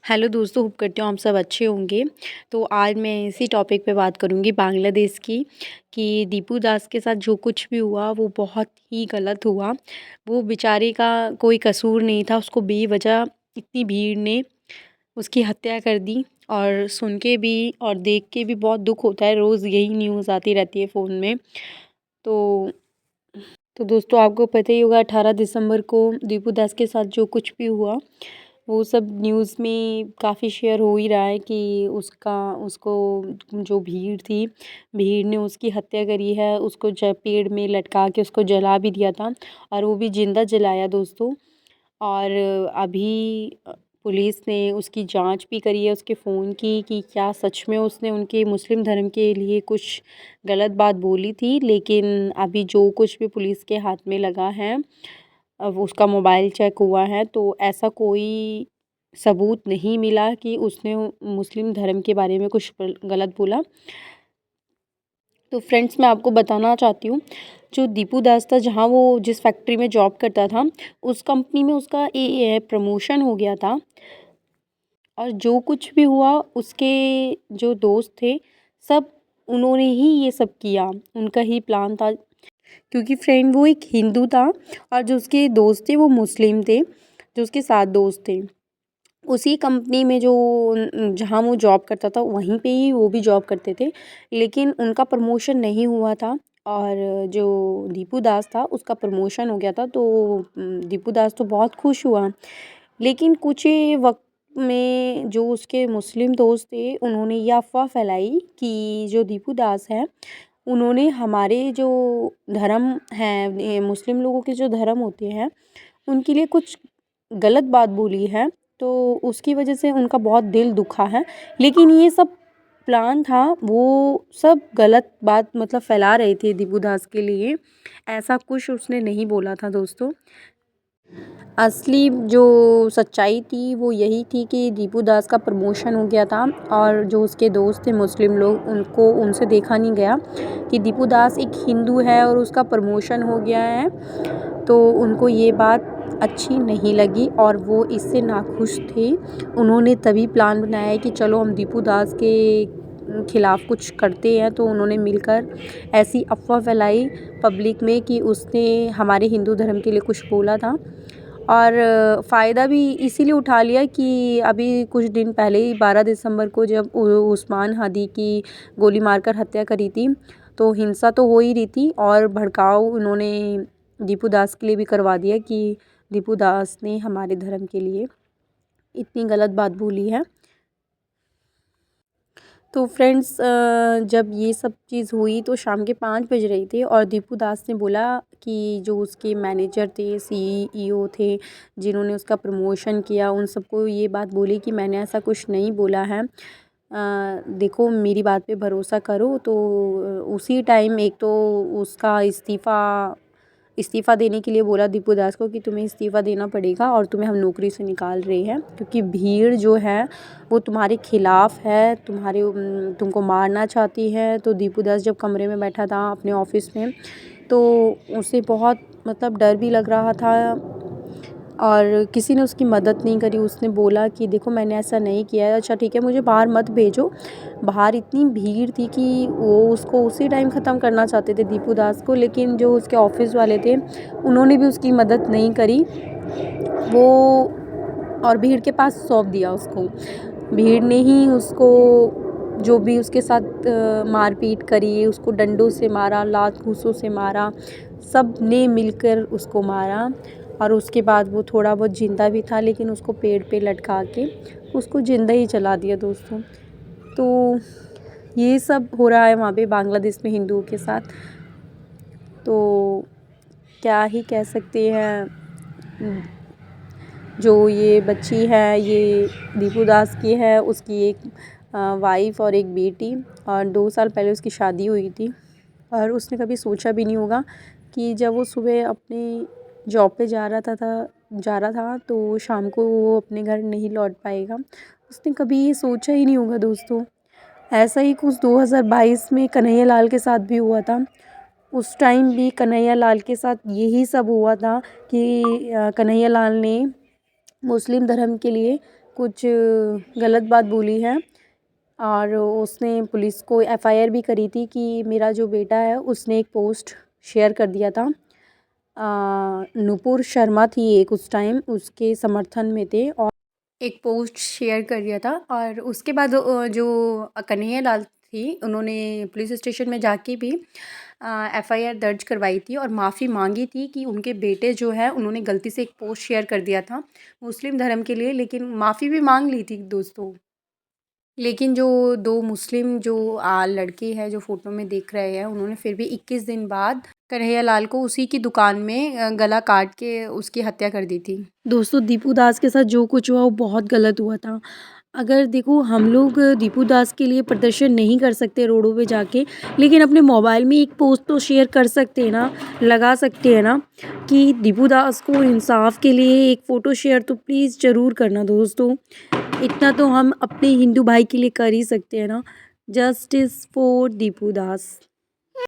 Hello दोस्तों, hope करती हूँ आप सब अच्छे होंगे। तो आज मैं इसी टॉपिक पे बात करूँगी बांग्लादेश की कि दीपू दास के साथ जो कुछ भी हुआ वो बहुत ही गलत हुआ। वो बेचारे का कोई कसूर नहीं था, उसको बेवजह इतनी भीड़ ने उसकी हत्या कर दी। और सुन के भी और देख के भी बहुत दुख होता है, रोज़ यही न्यूज़ आती रहती है फ़ोन में। तो तो दोस्तों आपको पता ही होगा 18 दिसंबर को दीपू दास के साथ जो कुछ भी हुआ वो सब न्यूज़ में काफ़ी शेयर हो ही रहा है कि उसको जो भीड़ थी, भीड़ ने उसकी हत्या करी है, उसको पेड़ में लटका के उसको जला भी दिया था और वो भी जिंदा जलाया दोस्तों। और अभी पुलिस ने उसकी जांच भी करी है उसके फ़ोन की कि क्या सच में उसने उनके मुस्लिम धर्म के लिए कुछ गलत बात बोली थी। लेकिन अभी जो कुछ भी पुलिस के हाथ में लगा है, अब उसका मोबाइल चेक हुआ है तो ऐसा कोई सबूत नहीं मिला कि उसने मुस्लिम धर्म के बारे में कुछ गलत बोला। तो फ्रेंड्स मैं आपको बताना चाहती हूँ, जो दीपू दास था जहाँ वो जिस फैक्ट्री में जॉब करता था उस कंपनी में उसका प्रमोशन हो गया था। और जो कुछ भी हुआ उसके जो दोस्त थे सब उन्होंने ही ये सब किया, उनका ही प्लान था। क्योंकि फ्रेंड वो एक हिंदू था और जो उसके दोस्त थे वो मुस्लिम थे, जो उसके साथ दोस्त थे। उसी कंपनी में जो जहाँ वो जॉब करता था वहीं पे ही वो भी जॉब करते थे, लेकिन उनका प्रमोशन नहीं हुआ था। और जो दीपू दास था उसका प्रमोशन हो गया था, तो दीपू दास तो बहुत खुश हुआ। लेकिन कुछ ही वक्त में जो उसके मुस्लिम दोस्त थे उन्होंने ये अफ़वाह फैलाई कि जो दीपू दास है उन्होंने हमारे जो धर्म हैं, ये मुस्लिम लोगों के जो धर्म होते हैं उनके लिए कुछ गलत बात बोली है, तो उसकी वजह से उनका बहुत दिल दुखा है। लेकिन ये सब प्लान था, वो सब गलत बात मतलब फैला रहे थे दीपू दास के लिए, ऐसा कुछ उसने नहीं बोला था दोस्तों। असली जो सच्चाई थी वो यही थी कि दीपू दास का प्रमोशन हो गया था और जो उसके दोस्त थे मुस्लिम लोग उनको उनसे देखा नहीं गया कि दीपू दास एक हिंदू है और उसका प्रमोशन हो गया है, तो उनको ये बात अच्छी नहीं लगी और वो इससे नाखुश थे। उन्होंने तभी प्लान बनाया कि चलो हम दीपू दास के खिलाफ़ कुछ करते हैं, तो उन्होंने मिलकर ऐसी अफ़वाह फैलाई पब्लिक में कि उसने हमारे हिंदू धर्म के लिए कुछ बोला था। और फ़ायदा भी इसीलिए उठा लिया कि अभी कुछ दिन पहले ही 12 दिसंबर को जब उस्मान हादी की गोली मारकर हत्या करी थी, तो हिंसा तो हो ही रही थी और भड़काऊ उन्होंने दीपू दास के लिए भी करवा दिया कि दीपू दास ने हमारे धर्म के लिए इतनी गलत बात बोली है। तो फ्रेंड्स जब ये सब चीज़ हुई तो शाम के 5 बज रही थी और दीपू दास ने बोला कि जो उसके मैनेजर थे, सीईओ थे, जिन्होंने उसका प्रमोशन किया, उन सबको ये बात बोली कि मैंने ऐसा कुछ नहीं बोला है। देखो मेरी बात पे भरोसा करो। तो उसी टाइम एक तो उसका इस्तीफ़ा देने के लिए बोला दीपू दास को कि तुम्हें इस्तीफ़ा देना पड़ेगा और तुम्हें हम नौकरी से निकाल रहे हैं, क्योंकि भीड़ जो है वो तुम्हारे खिलाफ़ है, तुमको मारना चाहती है। तो दीपू दास जब कमरे में बैठा था अपने ऑफिस में तो उसे बहुत मतलब डर भी लग रहा था और किसी ने उसकी मदद नहीं करी। उसने बोला कि देखो मैंने ऐसा नहीं किया है, अच्छा ठीक है मुझे बाहर मत भेजो। बाहर इतनी भीड़ थी कि वो उसको उसी टाइम ख़त्म करना चाहते थे दीपू दास को, लेकिन जो उसके ऑफिस वाले थे उन्होंने भी उसकी मदद नहीं करी। वो और भीड़ के पास सौंप दिया उसको। भीड़ ने ही उसको जो भी उसके साथ मारपीट करी, उसको डंडों से मारा, लात घूंसों से मारा, सब ने मिलकर उसको मारा। और उसके बाद वो थोड़ा बहुत जिंदा भी था, लेकिन उसको पेड़ पे लटका के उसको जिंदा ही जला दिया दोस्तों। तो ये सब हो रहा है वहाँ पे बांग्लादेश में हिंदुओं के साथ। तो क्या ही कह सकते हैं, जो ये बच्ची है ये दीपू दास की है, उसकी एक वाइफ और एक बेटी, और 2 साल पहले उसकी शादी हुई थी। और उसने कभी सोचा भी नहीं होगा कि जब वो सुबह अपने जॉब पे जा रहा था तो शाम को वो अपने घर नहीं लौट पाएगा। उसने कभी ये सोचा ही नहीं होगा दोस्तों। ऐसा ही कुछ 2022 में कन्हैया लाल के साथ भी हुआ था। उस टाइम भी कन्हैया लाल के साथ यही सब हुआ था कि कन्हैया लाल ने मुस्लिम धर्म के लिए कुछ गलत बात बोली है और उसने पुलिस को एफआईआर भी करी थी कि मेरा जो बेटा है उसने एक पोस्ट शेयर कर दिया था। नुपुर शर्मा थी एक उस टाइम उसके समर्थन में थे और एक पोस्ट शेयर कर दिया था और उसके बाद जो कन्हैया लाल थी उन्होंने पुलिस स्टेशन में जाके भी एफआईआर दर्ज करवाई थी और माफ़ी मांगी थी कि उनके बेटे जो है उन्होंने गलती से एक पोस्ट शेयर कर दिया था मुस्लिम धर्म के लिए, लेकिन माफ़ी भी मांग ली थी दोस्तों। लेकिन जो 2 मुस्लिम जो लड़के हैं जो फ़ोटो में दिख रहे हैं उन्होंने फिर भी 21 दिन बाद कन्हैया लाल को उसी की दुकान में गला काट के उसकी हत्या कर दी थी। दोस्तों दीपू दास के साथ जो कुछ हुआ वो बहुत गलत हुआ था। अगर देखो हम लोग दीपू दास के लिए प्रदर्शन नहीं कर सकते रोडों पे जाके, लेकिन अपने मोबाइल में एक पोस्ट तो शेयर कर सकते हैं ना, लगा सकते हैं ना कि दीपू दास को इंसाफ के लिए एक फ़ोटो शेयर तो प्लीज़ ज़रूर करना दोस्तों। इतना तो हम अपने हिंदू भाई के लिए कर ही सकते हैं ना। Justice for Deepu Das.